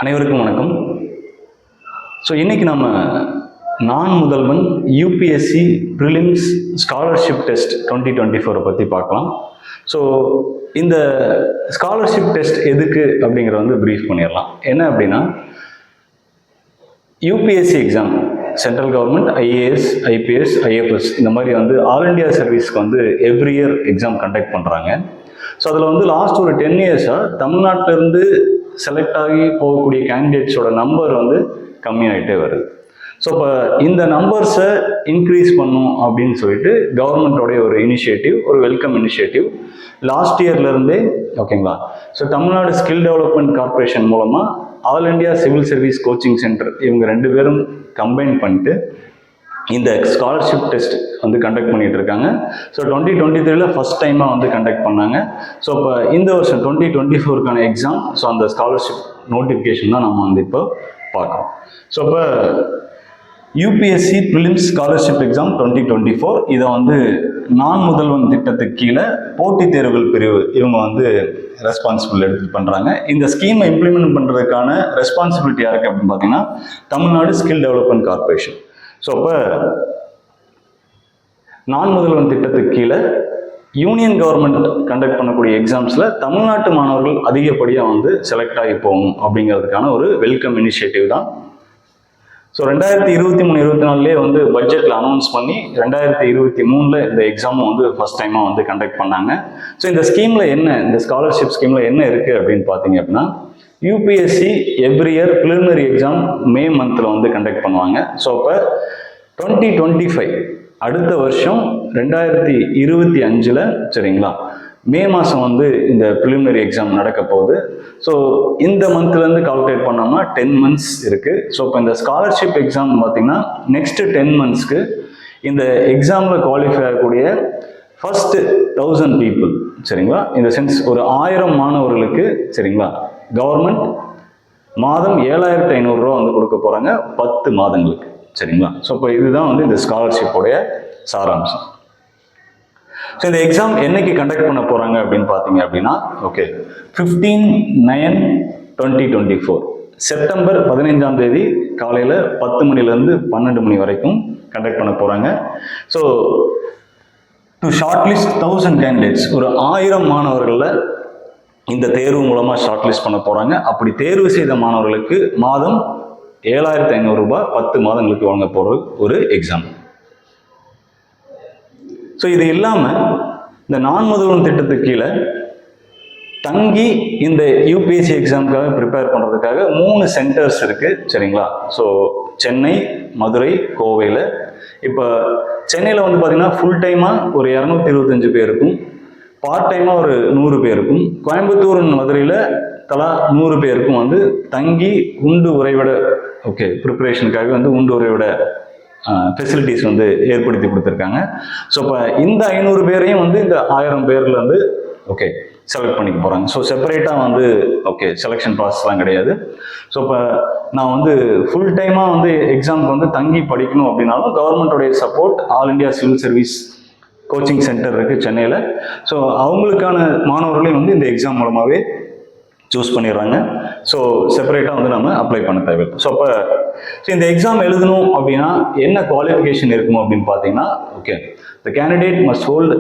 அனைவருக்கும் வணக்கம். ஸோ இன்னைக்கு நம்ம நான் முதல்வன் யூபிஎஸ்சி ப்ரிலிம்ஸ் ஸ்காலர்ஷிப் டெஸ்ட் 2024 பற்றி பார்க்கலாம். ஸோ இந்த ஸ்காலர்ஷிப் டெஸ்ட் எதுக்கு அப்படிங்கிறத வந்து ப்ரீஃப் பண்ணிடலாம். என்ன அப்படின்னா, UPSC exam central government IAS, IPS, IFS இந்த மாதிரி வந்து ஆல் இண்டியா சர்வீஸ்க்கு வந்து எவ்ரி இயர் எக்ஸாம் கண்டக்ட் பண்ணுறாங்க. ஸோ அதில் வந்து லாஸ்ட் ஒரு 10 இயர்ஸாக தமிழ்நாட்டிலேருந்து செலக்ட் ஆகி போகக்கூடிய கேண்டிடேட்ஸோட நம்பர் வந்து கம்மியாகிட்டே வருது. ஸோ இப்போ இந்த நம்பர்ஸை இன்க்ரீஸ் பண்ணும் அப்படின்னு சொல்லிட்டு கவர்மெண்ட்டோடைய ஒரு இனிஷியேட்டிவ், ஒரு வெல்கம் இனிஷியேட்டிவ் லாஸ்ட் இயர்லேருந்தே ஓகேங்களா. So Tamil Nadu skill development corporation மூலமாக all India civil service coaching centre இவங்க 2 பேரும் கம்பைன் பண்ணிட்டு இந்த ஸ்காலர்ஷிப் டெஸ்ட் வந்து கண்டக்ட் பண்ணிட்டு இருக்காங்க. ஸோ 2023 ஃபர்ஸ்ட் டைமாக வந்து கண்டக்ட் பண்ணாங்க. ஸோ இப்போ இந்த வருஷம் 2024க்கான எக்ஸாம், ஸோ அந்த ஸ்காலர்ஷிப் நோட்டிஃபிகேஷன் தான் நம்ம வந்து இப்போ பார்க்குறோம். ஸோ இப்போ யூபிஎஸ்சி ப்ரிலிம்ஸ் ஸ்காலர்ஷிப் எக்ஸாம் 2024 இதை வந்து நான் முதல்வன் திட்டத்துக்கு கீழே போட்டித் தேர்வுகள் பிரிவு இவங்க வந்து ரெஸ்பான்சிபிள் எடுத்து பண்ணுறாங்க. இந்த ஸ்கீமை இம்ப்ளிமெண்ட் பண்ணுறதுக்கான ரெஸ்பான்சிபிலிட்டி யாருக்கு அப்படின்னு பார்த்தீங்கன்னா Tamil Nadu skill development corporation. So இப்போ நான் முதல்வன் திட்டத்துக்கு கீழே யூனியன் கவர்மெண்ட் கண்டக்ட் பண்ணக்கூடிய எக்ஸாம்ஸில் தமிழ்நாட்டு மாணவர்கள் அதிகப்படியாக வந்து செலக்ட் ஆகி போகணும் அப்படிங்கிறதுக்கான ஒரு வெல்கம் இனிஷியேட்டிவ் தான். ஸோ 2023-24 வந்து பட்ஜெட்டில் அனௌன்ஸ் பண்ணி 2023 இந்த எக்ஸாமும் வந்து ஃபர்ஸ்ட் டைமாக வந்து கண்டக்ட் பண்ணாங்க. ஸோ இந்த ஸ்கீமில் என்ன, இந்த ஸ்காலர்ஷிப் ஸ்கீமில் என்ன இருக்குது அப்படின்னு பார்த்தீங்க அப்படின்னா, UPSC every year preliminary exam May மந்தில் வந்து கண்டக்ட் பண்ணுவாங்க. ஸோ இப்போ 2025 அடுத்த வருஷம் 2025 சரிங்களா, மே மாதம் வந்து இந்த ப்ரிலிமினரி எக்ஸாம் நடக்க போகுது. ஸோ இந்த மந்த்லேருந்து கால்குலேட் பண்ணோம்னா 10 months இருக்குது. ஸோ இப்போ இந்த ஸ்காலர்ஷிப் எக்ஸாம் பார்த்தீங்கன்னா நெக்ஸ்ட் 10 monthsக்கு இந்த எக்ஸாமில் குவாலிஃபை ஆகக்கூடிய ஃபர்ஸ்ட் 1000 people சரிங்களா, இந்த சென்ஸ் ஒரு 1000 மாணவர்களுக்கு சரிங்களா, கவர்மெண்ட் மாதம் 7500 ரூபா வந்து கொடுக்க போகிறாங்க 10 மாதங்களுக்கு சரிங்களா. ஸோ இப்போ இதுதான் வந்து இந்த ஸ்காலர்ஷிப்போடைய சாராம்சம். ஸோ இந்த எக்ஸாம் என்னைக்கு கண்டக்ட் பண்ண போகிறாங்க அப்படின்னு பார்த்தீங்க அப்படின்னா, ஓகே 15/9/2024 செப்டம்பர் 15ஆம் தேதி காலையில் 10 மணிலேருந்து 12 மணி வரைக்கும் கண்டக்ட் பண்ண போகிறாங்க. So to short list 1000 candidates, ஒரு 1000 மாணவர்களில் இந்த தேர்வு மூலமாக ஷார்ட் லிஸ்ட் பண்ண போகிறாங்க. அப்படி தேர்வு செய்த மாணவர்களுக்கு மாதம் 7500 ரூபாய் 10 மாதங்களுக்கு வழங்க போகிற ஒரு எக்ஸாம். ஸோ இது இல்லாமல் இந்த நான் முதல்வன் திட்டத்துக்கு கீழே தங்கி இந்த யூபிஎஸ்சி எக்ஸாமுக்காக ப்ரிப்பேர் பண்ணுறதுக்காக 3 சென்டர்ஸ் இருக்குது சரிங்களா. ஸோ சென்னை, மதுரை, கோவையில். இப்போ சென்னையில் வந்து பார்த்திங்கன்னா ஃபுல் டைமாக ஒரு 225 பேருக்கும், பார்ட் டைமாக ஒரு 100 பேருக்கும், கோயம்புத்தூர், மதுரையில் தலா 100 பேருக்கும் வந்து தங்கி உண்டு உறைவிட ஓகே ப்ரிப்பரேஷனுக்காக வந்து உண்டு உறைவிட ஃபெசிலிட்டிஸ் வந்து ஏற்படுத்தி கொடுத்துருக்காங்க. ஸோ இப்போ இந்த 500 பேரையும் வந்து இந்த 1000 பேரில் வந்து ஓகே செலக்ட் பண்ணிக்க போகிறாங்க. ஸோ செப்பரேட்டாக வந்து ஓகே செலெக்ஷன் ப்ராசஸ்லாம் கிடையாது. ஸோ இப்போ நான் வந்து ஃபுல் டைமாக வந்து எக்ஸாமுக்கு வந்து தங்கி படிக்கணும் அப்படின்னாலும் கவர்மெண்ட்டோடைய support all India civil service coaching centre இருக்குது சென்னையில். ஸோ அவங்களுக்கான மாணவர்களையும் வந்து இந்த எக்ஸாம் மூலமாகவே சூஸ் பண்ணிடுறாங்க. ஸோ செப்பரேட்டாக வந்து நம்ம அப்ளை பண்ண தேவையில்லை. ஸோ அப்போ இந்த எக்ஸாம் எழுதணும் அப்படின்னா என்ன குவாலிஃபிகேஷன் இருக்கணும் அப்படின்னு பார்த்தீங்கன்னா, okay the candidate must hold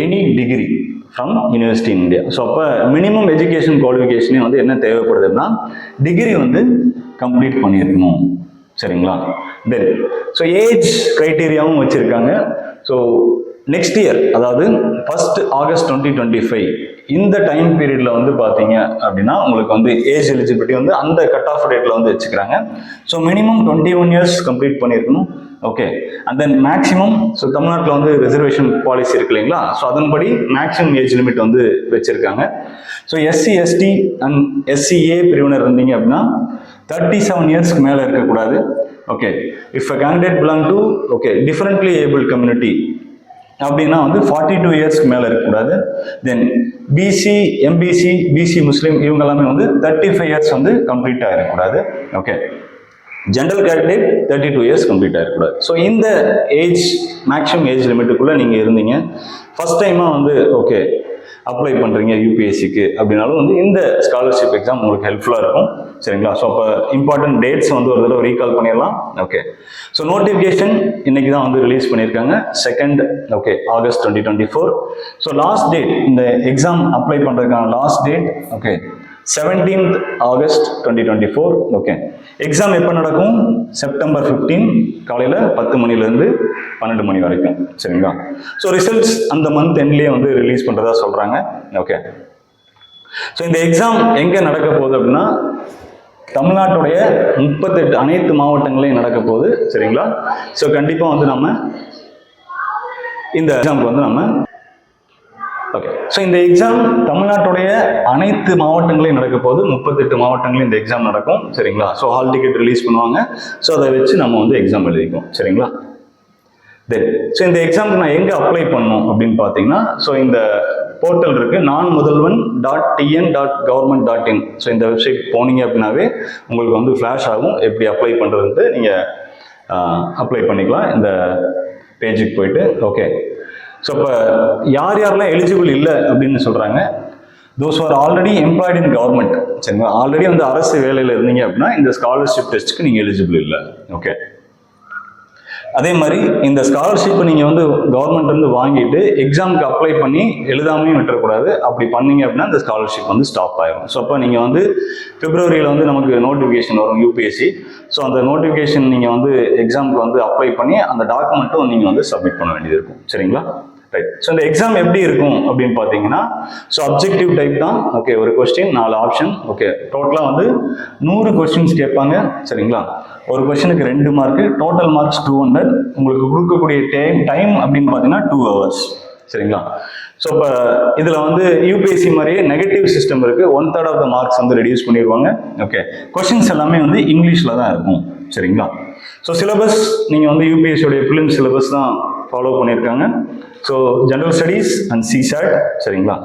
any degree from university in India. So அப்போ மினிமம் எஜுகேஷன் குவாலிஃபிகேஷனே வந்து என்ன தேவைப்படுதுன்னா டிகிரி வந்து கம்ப்ளீட் பண்ணியிருக்கணும் சரிங்களா. தென் ஸோ ஏஜ் க்ரைட்டீரியாவும் வச்சுருக்காங்க. ஸோ நெக்ஸ்ட் இயர் அதாவது 1 ஆகஸ்ட் 2025 இந்த டைம் பீரியட்ல வந்து பார்த்தீங்க அப்படின்னா உங்களுக்கு வந்து ஏஜ் எலிஜிபிலிட்டி வந்து அந்த கட் ஆஃப் டேட்ல வந்து வச்சுக்கிறாங்க. ஸோ மினிமம் 21 years கம்ப்ளீட் பண்ணியிருக்கணும். Okay and then maximum, so தமிழ்நாட்டில் வந்து ரிசர்வேஷன் பாலிசி இருக்கு இல்லைங்களா, ஸோ அதன்படி மேக்ஸிமம் ஏஜ் லிமிட் வந்து வச்சிருக்காங்க. So SC, ST and SCA பிரிவினர் இருந்தீங்க அப்படின்னா 37 yearsக்கு மேலே இருக்கக்கூடாது. Okay if a candidate belong to okay differently able community அப்படின்னா வந்து 42 yearsக்கு மேலே இருக்கக்கூடாது. Then BC, MBC, BC Muslim இவங்க எல்லாமே வந்து 35 years வந்து கம்ப்ளீட் ஆகிடக்கூடாது. Okay general candidate 32 years complete ஆகிடக்கூடாது. ஸோ இந்த ஏஜ் மேக்ஸிமம் ஏஜ் லிமிட்டுக்குள்ளே நீங்கள் இருந்தீங்க, ஃபர்ஸ்ட் டைமாக வந்து ஓகே அப்ளை பண்ணுறீங்க யூபிஎஸ்சிக்கு அப்படின்னாலும் வந்து இந்த ஸ்காலர்ஷிப் எக்ஸாம் உங்களுக்கு ஹெல்ப்ஃபுல்லாக இருக்கும். சரிங்களா? ஸோ அப்போ இம்பார்ட்டன்ட் டேட்ஸ் வந்து ஒரு தடவை ரீகால் பண்ணிடலாம். ஓகே, ஸோ நோட்டிஃபிகேஷன் இன்னைக்கு தான் வந்து ரிலீஸ் பண்ணியிருக்காங்க 2nd okay August 2024. So last date இந்த எக்ஸாம் அப்ளை பண்ணுறதுக்கான last date okay 17th August 2024. Okay, exam எப்போ நடக்கும்? செப்டம்பர் 15 காலையில் 10 மணிலேருந்து 12 மணி வரைக்கும். சரிங்களா? ஸோ ரிசல்ட்ஸ் அந்த மந்த் எண்ட்லேயே வந்து ரிலீஸ் பண்ணுறதா சொல்கிறாங்க. ஓகே, ஸோ இந்த எக்ஸாம் எங்கே நடக்க போகுது அப்படின்னா தமிழ்நாட்டுடைய 38 அனைத்து மாவட்டங்களையும் நடக்க போகுது. சரிங்களா? ஸோ கண்டிப்பாக வந்து நம்ம இந்த எக்ஸாமுக்கு வந்து நம்ம ஓகே, ஸோ இந்த எக்ஸாம் தமிழ்நாட்டுடைய அனைத்து மாவட்டங்களையும் நடக்க போது 38 மாவட்டங்களையும் இந்த எக்ஸாம் நடக்கும். சரிங்களா? ஸோ ஹால் டிக்கெட் ரிலீஸ் பண்ணுவாங்க. ஸோ அதை வச்சு நம்ம வந்து எக்ஸாம் எழுதிக்கும். சரிங்களா? தென் ஸோ இந்த எக்ஸாமுக்கு நான் எங்கே அப்ளை பண்ணணும் அப்படின்னு பார்த்தீங்கன்னா, ஸோ இந்த போர்ட்டல் இருக்கு nanmudhalvan.tn.government.in. ஸோ இந்த வெப்சைட் போனீங்க அப்படின்னாவே உங்களுக்கு வந்து ஃப்ளாஷ் ஆகும் எப்படி அப்ளை பண்ணுறதுன்ட்டு. நீங்கள் அப்ளை பண்ணிக்கலாம் இந்த பேஜுக்கு போயிட்டு. ஓகே, ஸோ இப்போ யார் யாரெல்லாம் எலிஜிபிள் இல்லை அப்படின்னு சொல்கிறாங்க? Those are already employed in government. சரிங்களா? ஆல்ரெடி வந்து அரசு வேலையில் இருந்தீங்க அப்படின்னா இந்த ஸ்காலர்ஷிப் டெஸ்ட்டுக்கு நீங்கள் எலிஜிபிள் இல்லை. ஓகே, அதே மாதிரி இந்த ஸ்காலர்ஷிப்பை நீங்கள் வந்து கவர்மெண்ட் வந்து வாங்கிட்டு எக்ஸாமுக்கு அப்ளை பண்ணி எழுதாமையும் விட்டுறக்கூடாது. அப்படி பண்ணீங்க அப்படின்னா இந்த ஸ்காலர்ஷிப் வந்து ஸ்டாப் ஆயிடும். ஸோ அப்போ நீங்கள் வந்து பிப்ரவரியில் வந்து நமக்கு நோட்டிஃபிகேஷன் வரும் யூபிஎஸ்சி. ஸோ அந்த நோட்டிஃபிகேஷன் நீங்கள் வந்து எக்ஸாமுக்கு வந்து அப்ளை பண்ணி அந்த டாக்குமெண்ட்டும் நீங்கள் வந்து சப்மிட் பண்ண வேண்டியது இருக்கும். சரிங்களா? ரைட். ஸோ இந்த எக்ஸாம் எப்படி இருக்கும் அப்படின்னு பார்த்தீங்கன்னா, ஸோ அப்ஜெக்டிவ் டைப் தான். ஓகே, ஒரு கொஸ்டின் 4 ஆப்ஷன். ஓகே, டோட்டலாக வந்து 100 கொஸ்டின்ஸ் கேட்பாங்க. சரிங்களா? ஒரு கொஸ்டினுக்கு 2 மார்க்கு, டோட்டல் மார்க்ஸ் 200. உங்களுக்கு கொடுக்கக்கூடிய டைம் அப்படின்னு பார்த்தீங்கன்னா 2 hours. சரிங்களா? ஸோ இப்போ இதில் வந்து யூபிஎஸ்சி மாதிரியே நெகட்டிவ் சிஸ்டம் இருக்குது. 1/3 ஆஃப் த மார்க்ஸ் வந்து ரெடியூஸ் பண்ணிடுவாங்க. ஓகே, கொஸ்டின்ஸ் எல்லாமே வந்து இங்கிலீஷில் தான் இருக்கும். சரிங்களா? ஸோ சிலபஸ் நீங்கள் வந்து யூபிஎஸ்சியோடைய ஃபிலிம் சிலபஸ் தான் ஃபாலோ பண்ணியிருக்காங்க. So general studies and CSAT. சரிங்களா?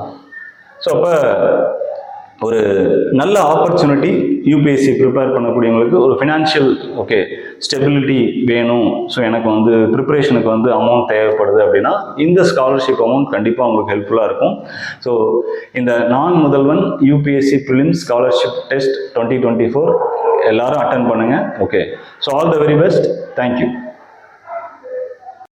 ஸோ அப்போ ஒரு நல்ல ஆப்பர்ச்சுனிட்டி யூபிஎஸ்சி ப்ரிப்பேர் பண்ணக்கூடியவங்களுக்கு ஒரு ஃபினான்ஷியல் ஓகே ஸ்டெபிலிட்டி வேணும். ஸோ எனக்கு வந்து ப்ரிப்பரேஷனுக்கு வந்து அமௌண்ட் தேவைப்படுது அப்படின்னா இந்த ஸ்காலர்ஷிப் அமௌண்ட் கண்டிப்பாக உங்களுக்கு ஹெல்ப்ஃபுல்லாக இருக்கும். ஸோ இந்த நான் முதல்வன் யூபிஎஸ்சி ப்ரிலிம்ஸ் ஸ்காலர்ஷிப் டெஸ்ட் 2024 எல்லாரும் அட்டன் பண்ணுங்க. Okay, so all the very best. Thank you.